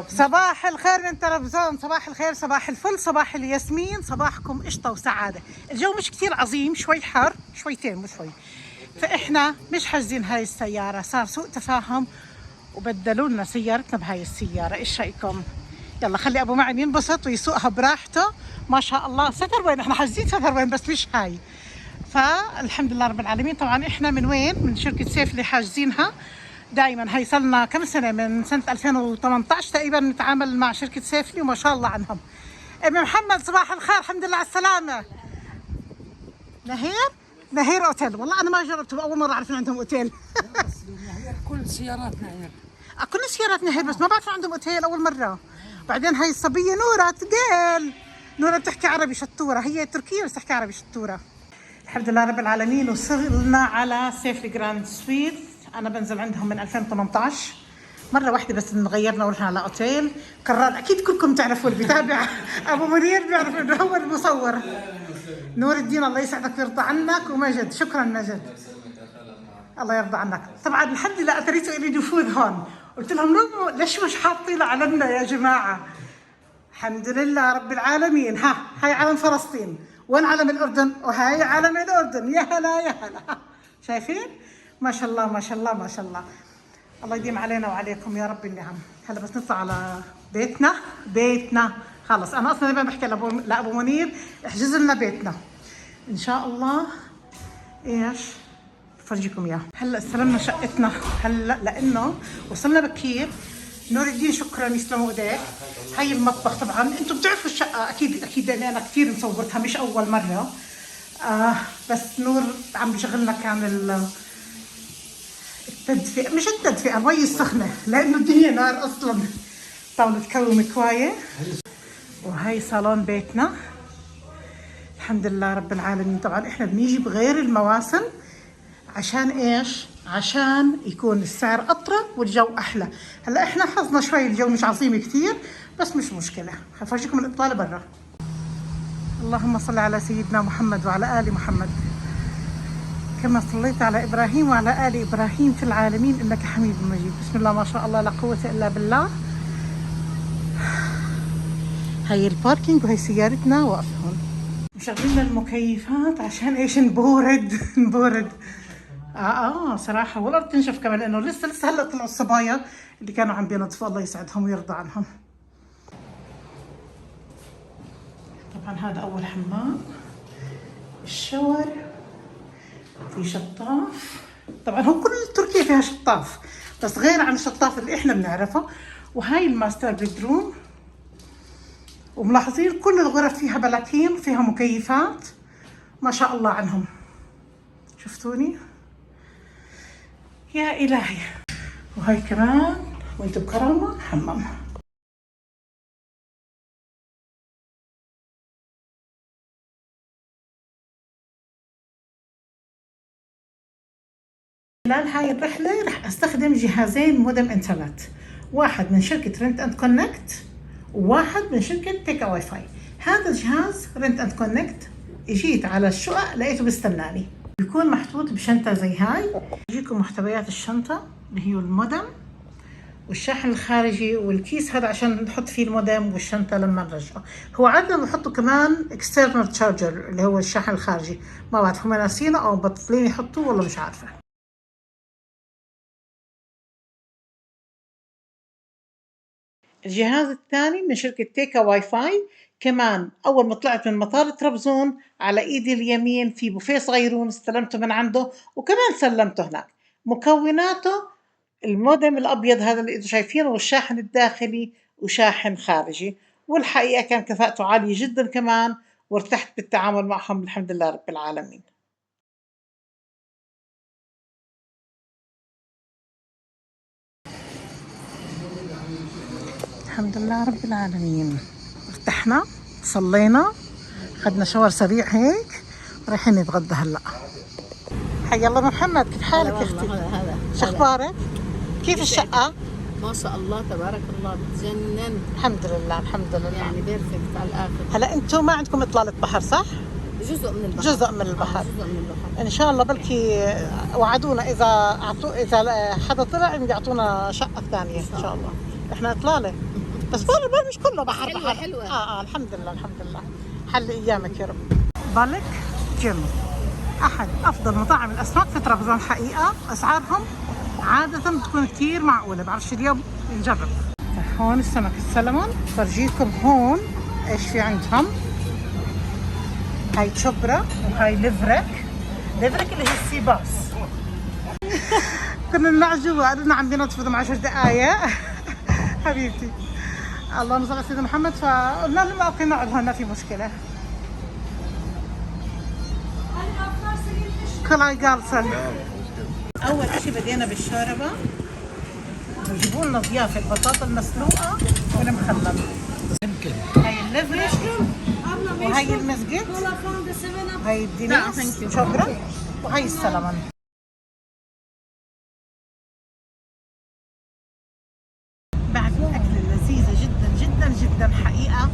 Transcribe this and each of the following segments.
صباح الخير من تلفزيون، صباح الخير، صباح الفل، صباح الياسمين، صباحكم قشطة وسعادة. الجو مش كتير عظيم، شوي حر، شويتين مش شوي. فإحنا مش حاجزين هاي السيارة، صار سوء تفاهم وبدلوا لنا سيارتنا بهاي السيارة. إيش رأيكم؟ يلا خلي أبو معن ينبسط ويسوقها براحته. ما شاء الله. ستر وين؟ إحنا حاجزين ستر وين بس مش هاي. فالحمد لله رب العالمين. طبعا إحنا من وين؟ من شركة سيف اللي حاجزينها دائما. هي صلنا كم سنه، من سنه 2018 تقريبا نتعامل مع شركه سيفلي وما شاء الله عنهم. ام محمد صباح الخير، الحمد لله على السلامه. نهير اوتيل، والله انا ما جربته، اول مره اعرف ان عندهم اوتيل. كل سياراتنا هيك. كل السيارات نهير، بس ما بعرف عندهم اوتيل اول مره. بعدين هاي الصبيه نوره تقال، نوره بتحكي عربي شطوره، هي تركيه بس تحكي عربي شطوره. الحمد لله رب العالمين. وصلنا على سيفلي جراند سويت. انا بنزل عندهم من 2018 مره واحده بس، غيرنا ورحنا على اوتيل كرار. اكيد كلكم تعرفوا، اللي بيتابع ابو منير بيعرف انه هو المصور. نور الدين الله يسعدك ويرضى عنك. ومجد، شكرا مجد، الله يرضى عنك. طبعا لحد لا اتريتوا لي نفوذ هون، قلت لهم ليش مش حاطين علمنا يا جماعه؟ الحمد لله رب العالمين. هاي علم فلسطين، وين علم الاردن، وهاي علم الاردن. يا هلا يا هلا، شايفين؟ ما شاء الله ما شاء الله ما شاء الله. الله يديم علينا وعليكم يا رب النعم. هلا بس نطلع على بيتنا خلص. انا اصلا دائما بحكي لابو منير احجز لنا بيتنا ان شاء الله. ايش بفرجيكم اياه. هلا استلمنا شقتنا هلا لانه وصلنا بكير. نور الدين شكرا، يسلموا ايديك. هاي المطبخ. طبعا انتم بتعرفوا الشقه اكيد انا كثير مصورتها، مش اول مره. بس نور عم بشغلنا كان التدفئه، مش التدفئه، المي السخنه، لانه الدنيا نار اصلا. طاوله كوم كوايه. وهي صالون بيتنا الحمد لله رب العالمين. طبعا احنا بنيجي بغير المواسم. عشان ايش؟ عشان يكون السعر اطرى والجو احلى. هلا احنا حظنا شوي الجو مش عظيم كثير، بس مش مشكله. حفرجيكم الاطلاله برا. اللهم صل على سيدنا محمد وعلى ال محمد كما صليت على ابراهيم وعلى ال ابراهيم في العالمين انك حميد مجيد. بسم الله ما شاء الله لا قوه الا بالله. هي الباركينج وهي سيارتنا واقفه هون. مشغلين المكيفات عشان ايش؟ نبورد. صراحه والارض تنشف كمان، لانه لسه هلا طلعوا الصبايا اللي كانوا عم بينظفوا، الله يسعدهم ويرضى عنهم. طبعا هذا اول حمام، الشاور، في شطاف. طبعا هو كل تركيا فيها شطاف، بس غير عن الشطاف اللي احنا بنعرفه. وهاي الماستر بيدروم. وملاحظين كل الغرف فيها بلاكين، فيها مكيفات، ما شاء الله عنهم. شفتوني يا الهي. وهي كمان وانتم بكرامه حمام. خلال هاي الرحلة رح استخدم جهازين مودم انترنت، واحد من شركة رنت اند كونكت وواحد من شركة تيكا واي فاي. هذا الجهاز رنت اند كونكت اجيت على الشقق لقيته بيستناني، بيكون محطوط بشنطة زي هاي. بيجيكم محتويات الشنطة اللي هي المودم والشاحن الخارجي والكيس هذا عشان نحط فيه المودم والشنطة لما نرجعه. هو عادة بحطوا كمان اكسترنال تشارجر اللي هو الشاحن الخارجي، ما بعرف هم ناسينه او بطلين يحطوه والله مش عارفة. الجهاز الثاني من شركة تيكا واي فاي. كمان أول ما طلعت من مطار طرابزون على إيدي اليمين في بوفيه صغيرون استلمته من عنده، وكمان سلمته هناك. مكوناته المودم الأبيض هذا اللي أنتم شايفينه، والشاحن الداخلي وشاحن خارجي. والحقيقة كان كفاءته عالية جدا كمان، وارتحت بالتعامل معهم الحمد لله رب العالمين. الحمد لله رب العالمين. ارتحنا، صلينا، خدنا شاور سريع هيك، رايحين نتغدى هلا. حي الله محمد، كيف حالك يا اختي؟ هلا شو اخبارك؟ كيف الشقة؟ ما شاء الله تبارك الله بتجنن. الحمد لله الحمد لله. يعني بيرفكت على الاخر. هلا انتم ما عندكم اطلالة بحر صح؟ جزء من البحر. جزء من البحر. جزء من البحر. ان شاء الله بلكي وعدونا اذا حدا طلع يعطونا شقة ثانية ان شاء الله. احنا اطلاله، بس بر مش كله بحر حلوة بحر. حلوة. الحمد لله الحمد لله. حل ايامك يا رب. بالك جيم احد افضل مطاعم الاسماك في طرابزون حقيقه، اسعارهم عاده بتكون كثير معقوله. بعرفش اليوم نجرب. هون السمك السلمون، فرجيكم هون ايش في عندهم. هاي تشبرة وهاي ليفرك. ليفرك اللي هي السيباس. كنا نلعجوا قالوا لنا عم بينطفوا بدهم 10 دقائق. حبيبتي اللهم صل على سيدنا محمد، فقلنا لهم اوكي نقعد هون ما في مشكله. كلاي جالسن. اول شيء بدينا بالشوربه، بجيبوا لنا ضيافه البطاطا المسلوقه والمخلل. هاي الليفرك وهي المسقط، هاي الدنيس شبرة وهي السلمون. بعد الأكلة اللذيذة جدا جدا جدا حقيقة.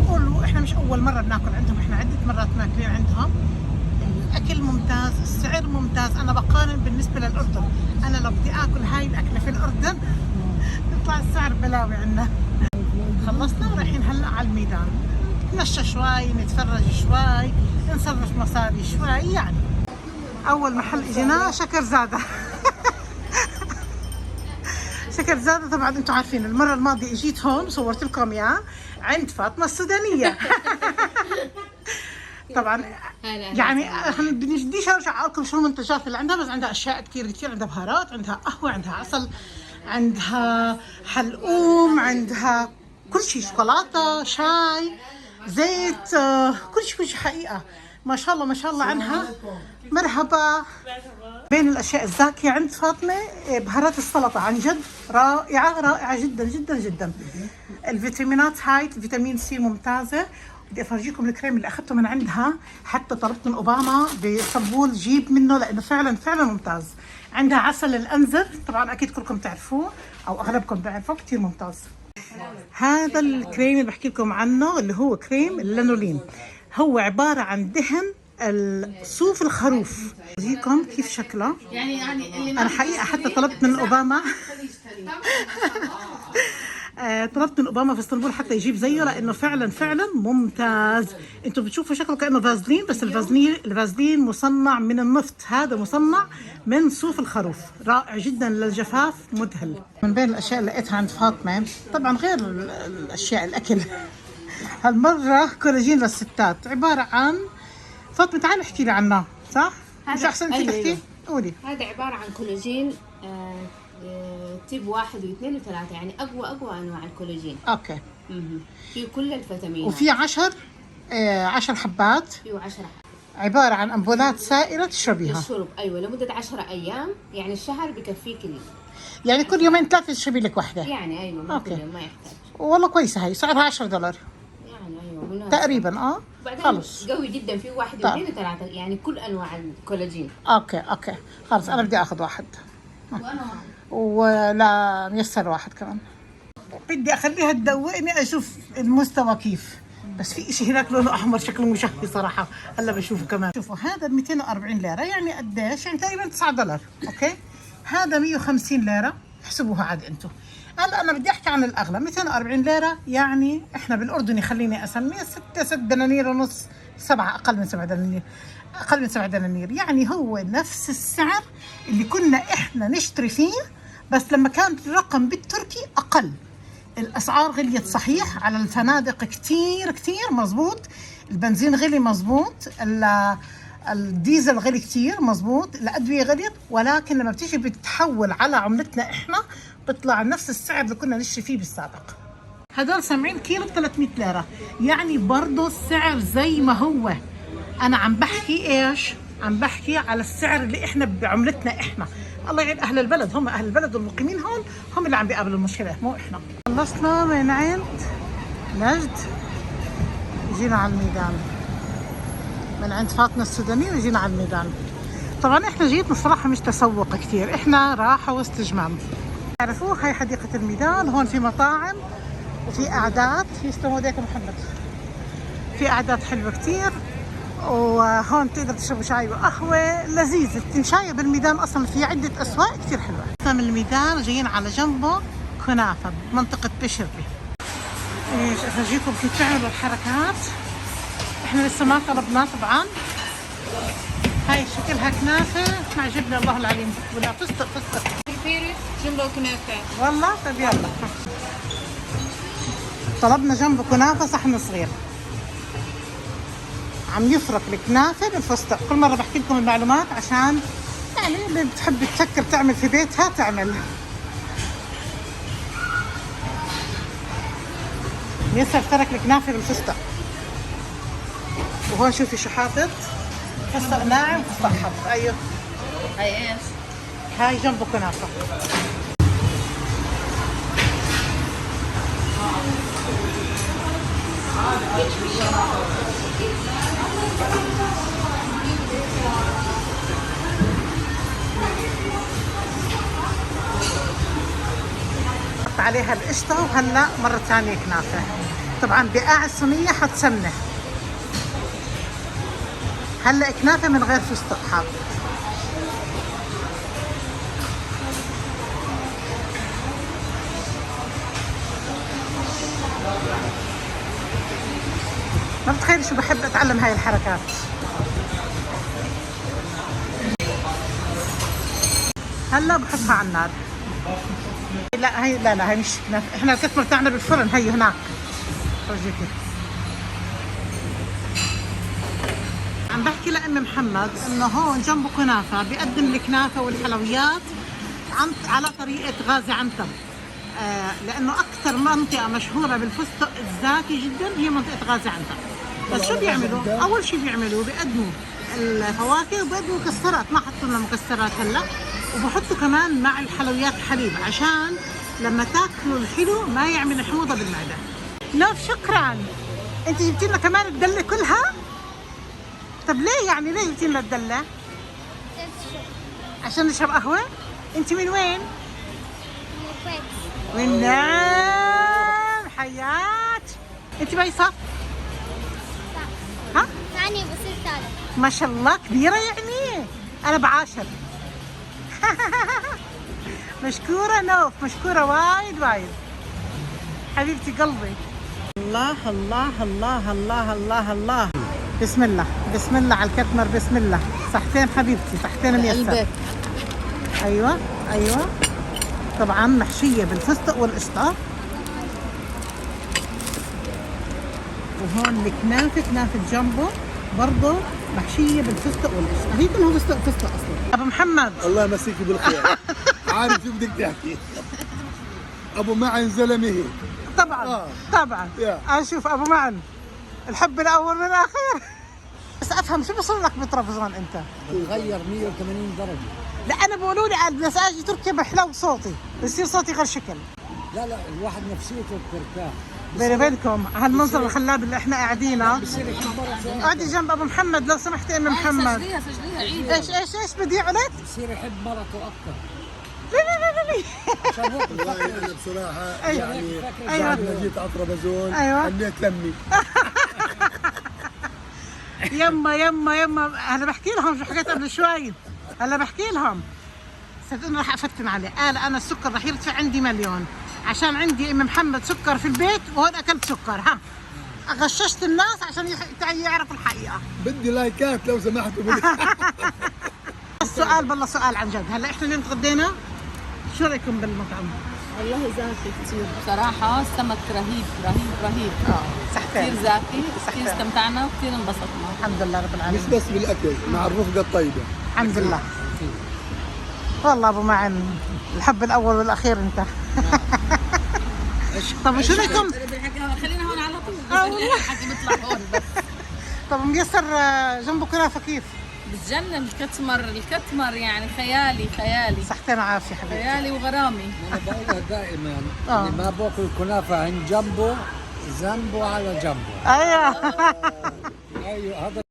وقولوا احنا مش أول مرة بناكل عندهم، احنا عدة مرات ماكلين عندهم. الأكل ممتاز، السعر ممتاز. أنا بقارن بالنسبة للأردن، أنا لو بدي آكل هاي الأكلة في الأردن بيطلع السعر بلاوي عنا. خلصنا ورايحين هلا على الميدان، نتمشى شوي، نتفرج شوي، نصرف مصاري شوي يعني. أول محل إجينا شكرزادة. شكرزادة طبعا انتم عارفين المرة الماضية اجيت هون صورت لكم اياه عند فاطمة السودانية. طبعا يعني بديش ارجع اكل شو المنتجات اللي عندها، بس عندها اشياء كثير كثير. عندها بهارات، عندها قهوة، عندها عسل، عندها حلقوم، عندها كل شيء، شوكولاتة، شاي، زيت، كل شيء حقيقة. ما شاء الله ما شاء الله عنها. مرحبا. بين الاشياء الزاكية عند فاطمة بهارات السلطة، عن جد رائعة رائعة جدا جدا جدا. الفيتامينات هاي فيتامين سي ممتازة. بدي افرجيكم الكريم اللي اخذته من عندها، حتى طلبت من اوباما باسطنبول جيب منه لانه فعلا فعلا ممتاز. عندها عسل الانزر، طبعا اكيد كلكم تعرفوه او اغلبكم تعرفوه، كثير ممتاز. هذا الكريم اللي بحكي لكم عنه اللي هو كريم اللانولين، هو عبارة عن دهن الصوف الخروف. أوريكم كيف شكله. يعني أنا حقيقة حتى طلبت من أوباما. طلبت من أوباما في اسطنبول حتى يجيب زيه لأنه فعلا فعلا ممتاز. أنتم بتشوفوا شكله كأنه فازلين، بس الفازلين مصنع من النفط، هذا مصنع من صوف الخروف. رائع جدا للجفاف، مذهل. من بين الأشياء اللي لقيتها عند فاطمة طبعا غير الأشياء الأكل، هالمرة كولاجين للستات، عبارة عن فاطمة تعالي احكي لي عنه، صح؟ مش أحسن أنت تحكي؟ قولي. هذا عبارة عن كولاجين تيب 1 و2 و3، يعني أقوى أنواع الكولاجين. أوكي. في كل الفيتامينات. وفي 10 حبات. فيه 10 حبات. عبارة عن أمبولات سائلة تشربيها. الشرب أيوة لمدة 10 أيام، يعني الشهر بكفيك لي. يعني كل يومين ثلاثة تشربي لك واحدة. يعني أيوة ما كل يوم ما يحتاج. والله كويسة هي، سعرها $10 يعني أيوة تقريبا. خلص قوي جدا، فيه 1 و2 و3، يعني كل أنواع الكولاجين. أوكي خلص أنا بدي أخذ واحد. ولا ميسر واحد كمان. بدي أخليها تدوقني أشوف المستوى كيف. بس في إشي هناك لونه أحمر شكله مشهي صراحة، هلا بشوفه كمان. شوفوا هذا ب 240 ليرة، يعني قديش؟ يعني تقريبا $9. أوكي. هذا 150 ليرة، احسبوها عاد أنتم. هلا أنا بدي أحكي عن الأغلى. 240 ليرة يعني إحنا بالأردن خليني أسميه 6 دنانير ونص، 7، أقل من 7 دنانير، أقل من 7 دنانير. يعني هو نفس السعر اللي كنا إحنا نشتري فيه، بس لما كان الرقم بالتركي أقل. الأسعار غليت صحيح، على الفنادق كتير كتير مزبوط، البنزين غلي مزبوط، الديزل غلي كتير مزبوط، الأدوية غليت، ولكن لما بتيجي بتتحول على عملتنا إحنا بيطلع نفس السعر اللي كنا نشتري فيه بالسابق. هدول سامعين كيلو ب 300 ليرة، يعني برضه السعر زي ما هو. أنا عم بحكي إيش؟ عم بحكي على السعر اللي إحنا بعملتنا إحنا. الله يعين أهل البلد، هم أهل البلد والمقيمين هون هم اللي عم بيقابلوا المشكلة، مو إحنا. خلصنا من عند نجد، جينا على الميدان. من عند فاطمة السودانية وجينا على الميدان. طبعا إحنا جيتنا الصراحة مش تسوق كتير، إحنا راحة واستجمام. تعرفوا هاي حديقة الميدان، هون في مطاعم وفي قعدات، يسلموا ايديكم محمد. في قعدات حلوة كتير، وهون تقدر تشربوا شاي وقهوة لذيذ. التمشاية بالميدان أصلا في عدة أسواق كتير حلوة. من الميدان جايين على جنبه كنافة بمنطقة بشري. ايش افرجيكم كيف تعملوا الحركات. احنا لسه ما طلبناه طبعا. هاي شكلها كنافة مع جبنة الله العليم، ولا فستق فستق. جنبه كنافة. والله طيب يلا. طلبنا جنبه كنافة صحن صغير. عم يفرك الكنافة بالفستق. كل مرة بحكي لكم المعلومات عشان يعني اللي بتحب تفكر تعمل في بيتها تعمل. ياسر فرك الكنافة بالفستق. وهون شوفي شو حاطط، فستق ناعم وفستق حب. ايوه هاي ايش؟ هاي جنبه كنافة. حط عليها القشطة وهلا مرة ثانية كنافة. طبعا بقاع الصينية حط سمنة. هلا كنافة من غير فستق حاط. ما بتخيل شو بحب اتعلم هاي الحركات. هلا بحطها على النار. لا هي لا هي مش كنافة. احنا الكتمة بتاعنا بالفرن هي هناك. فرجيكي. عم بحكي لأم محمد انه هون جنبه كنافة بيقدم الكنافة والحلويات على طريقة غازي عنتر. لانه اكثر منطقة مشهورة بالفستق الزاكي جدا هي منطقة غازي عنتر. بس شو بيعملوا؟ اول شيء بيعملوا بيقدموا الفواكه وبيقدموا مكسرات. ما حطوا لنا مكسرات هلا، وبحطوا كمان مع الحلويات حليب عشان لما تاكلوا الحلو ما يعمل حموضه بالمعده. نوف شكرا. انت جبتي لنا كمان الدله كلها؟ طب ليه يعني ليه جبتي لنا الدله؟ عشان نشرب قهوه؟ انت من وين؟ من نعم حيات. انت باي صف؟ ها؟ ثاني بصير ثالث. ما شاء الله كبيرة يعني. أنا بعاشر. مشكورة نوف، مشكورة وايد وايد. حبيبتي قلبي. الله الله الله الله الله الله. بسم الله بسم الله على الكتمر. بسم الله. صحتين حبيبتي، صحتين ميسر. أيوة أيوة. طبعا محشية بالفستق والقشطة. وهون الكنافة كنافة جنبه برضه محشية بالفستق والقشطة. هي كلها فستق أصلا. أبو محمد الله يمسيكي بالخير. عارف شو بدك تحكي. أبو معن زلمة هيك. طبعا طبعا. أشوف أبو معن الحب الأول والأخير. بس أفهم شو بصير لك بطرابزون أنت؟ تغير 180 درجة. لا أنا بقولوا لي بس أجي تركيا بحلو صوتي، بصير صوتي غير شكل. لا الواحد نفسيته بترتاح. بيني وبينكم هالمنظر الخلاب اللي احنا قاعدينه. اقعدي جنب ابو محمد لو سمحت يا ام محمد. سجليها عيد. ايش بدي عليك؟ بصير يحب مرته اكثر. لا والله أنا بصراحة أيوة. يعني أيوة. بعد ما جيت على طرابزون أيوة. خليت لمي. يما هلا بحكي لهم شو حكيت قبل شوي. هلا بحكي لهم صدقني راح افتن عليه. قال انا السكر راح يرتفع عندي مليون عشان عندي ام محمد سكر في البيت وهون اكلت سكر. ها غششت الناس عشان يعرف الحقيقه. بدي لايكات لو سمحتوا. السؤال بالله سؤال عن جد. هلا احنا اليوم تغدينا، شو رايكم بالمطعم؟ والله زاكي كثير بصراحة. السمك رهيب رهيب رهيب. صحتين. كثير زاكي، كثير استمتعنا وكثير انبسطنا. الحمد لله رب مش العالمين. بس بالاكل، مع الرفقه الطيبه. الحمد لله. والله ابو معن الحب الاول والاخير انت. طب وشو رايكم؟ خلينا هون على طول. والله. الحكي بيطلع هون بس. طب ميسر جنبه كنافه كيف؟ بتجنن. الكتمر يعني خيالي. صحتين وعافيه حبيبي. خيالي وغرامي. انا بقولها دائما اللي ما باكل كنافه عند جنبه ذنبه على جنبه. ايوه. ايوه هذا